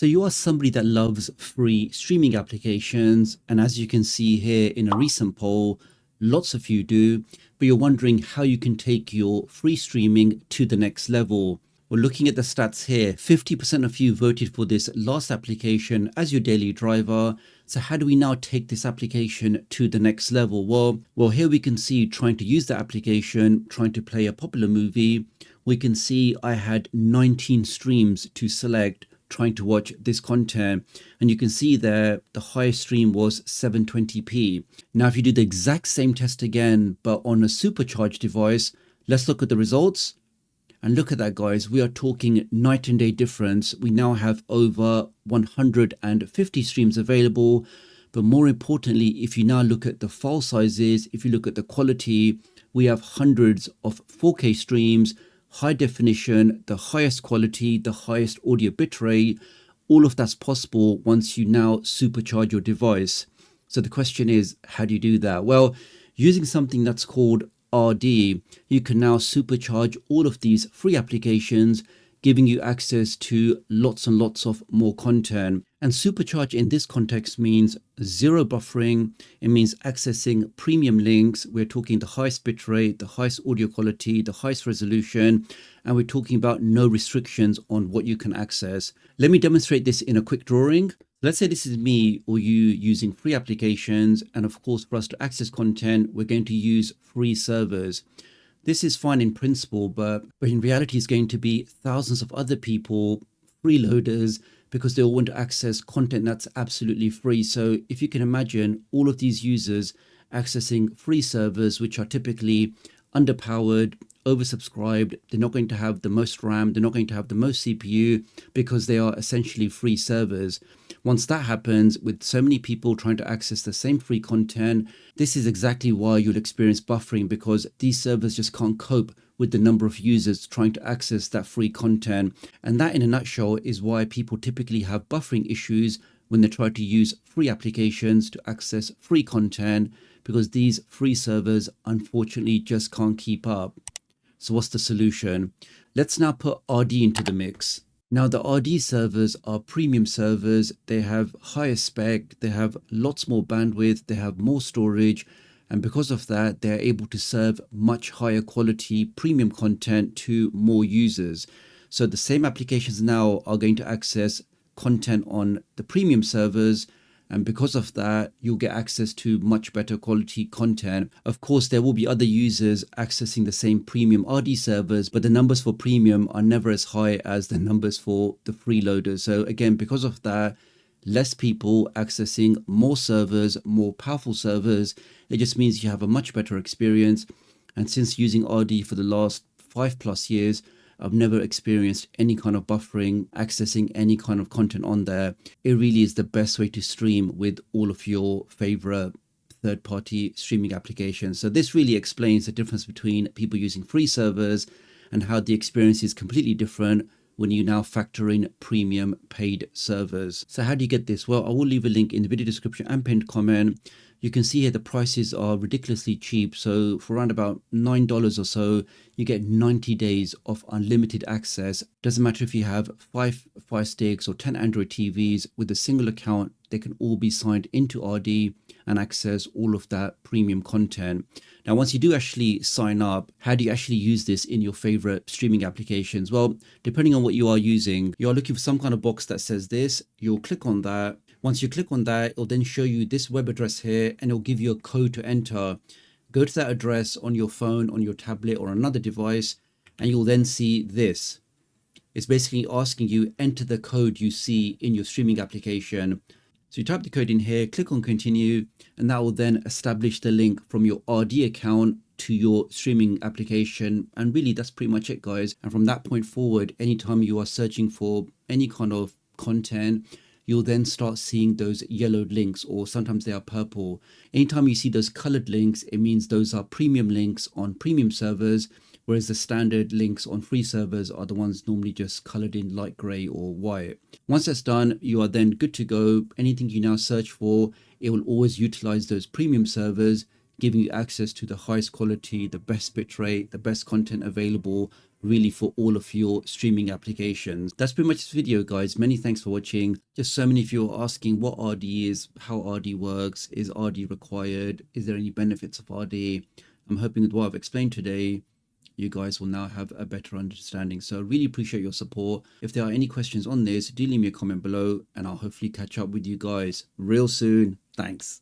So you are somebody that loves free streaming applications, and as you can see here in a recent poll, lots of you do, but you're wondering how you can take your free streaming to the next level. Well, looking at the stats here, 50% of you voted for this last application as your daily driver. So how do we now take this application to the next level? Well, here we can see trying to use the application, trying to play a popular movie. We can see I had 19 streams to select trying to watch this content, and you can see there the highest stream was 720p. Now if you do the exact same test again but on a supercharged device, let's look at the results. And look at that, guys, we are talking night and day difference. We now have over 150 streams available, but more importantly, if you now look at the file sizes, if you look at the quality, we have hundreds of 4K streams, high definition, the highest quality, the highest audio bitrate. All of that's possible once you now supercharge your device. So the question is, how do you do that? Well, using something that's called RD, you can now supercharge all of these free applications, giving you access to lots and lots of more content. And supercharge in this context means zero buffering. It means accessing premium links. We're talking the highest bitrate, the highest audio quality, the highest resolution, and we're talking about no restrictions on what you can access. Let me demonstrate this in a quick drawing. Let's say this is me or you using free applications, and of course for us to access content, we're going to use free servers. This is fine in principle, but in reality it's going to be thousands of other people, freeloaders, because they all want to access content that's absolutely free. So if you can imagine all of these users accessing free servers, which are typically underpowered, oversubscribed, they're not going to have the most RAM, they're not going to have the most CPU because they are essentially free servers. Once that happens, with so many people trying to access the same free content, this is exactly why you'll experience buffering, because these servers just can't cope with the number of users trying to access that free content. And that in a nutshell is why people typically have buffering issues when they try to use free applications to access free content, because these free servers unfortunately just can't keep up. So what's the solution? Let's now put RD into the mix. Now the RD servers are premium servers. They have higher spec, they have lots more bandwidth, they have more storage, and because of that, they're able to serve much higher quality premium content to more users. So the same applications now are going to access content on the premium servers, and because of that, you'll get access to much better quality content. Of course, there will be other users accessing the same premium RD servers, but the numbers for premium are never as high as the numbers for the freeloaders. So again, because of that, less people accessing more servers, more powerful servers. It just means you have a much better experience. And since using RD for the last 5+ years, I've never experienced any kind of buffering, accessing any kind of content on there. It really is the best way to stream with all of your favorite third-party streaming applications. So this really explains the difference between people using free servers and how the experience is completely different when you now factor in premium paid servers. So how do you get this? Well, I will leave a link in the video description and pinned comment. You can see here the prices are ridiculously cheap. So for around about $9 or so, you get 90 days of unlimited access. Doesn't matter if you have 5 Fire Sticks or 10 Android TVs. With a single account, they can all be signed into RD and access all of that premium content. Now, once you do actually sign up, how do you actually use this in your favorite streaming applications? Well, depending on what you are using, you are looking for some kind of box that says this. You'll click on that. Once you click on that, it'll then show you this web address here, and it'll give you a code to enter. Go to that address on your phone, on your tablet, or another device, and you'll then see this. It's basically asking you enter the code you see in your streaming application. So you type the code in here, click on continue, and that will then establish the link from your RD account to your streaming application. And really, that's pretty much it, guys. And from that point forward, anytime you are searching for any kind of content, you'll then start seeing those yellowed links, or sometimes they are purple. Anytime you see those colored links, it means those are premium links on premium servers, whereas the standard links on free servers are the ones normally just colored in light gray or white. Once that's done, you are then good to go. Anything you now search for, it will always utilize those premium servers, giving you access to the highest quality, the best bitrate, the best content available really for all of your streaming applications. That's pretty much this video, guys. Many thanks for watching. Just so many of you are asking what RD is, how RD works, is RD required, is there any benefits of RD? I'm hoping with what I've explained today, you guys will now have a better understanding. So I really appreciate your support. If there are any questions on this, do leave me a comment below and I'll hopefully catch up with you guys real soon. Thanks.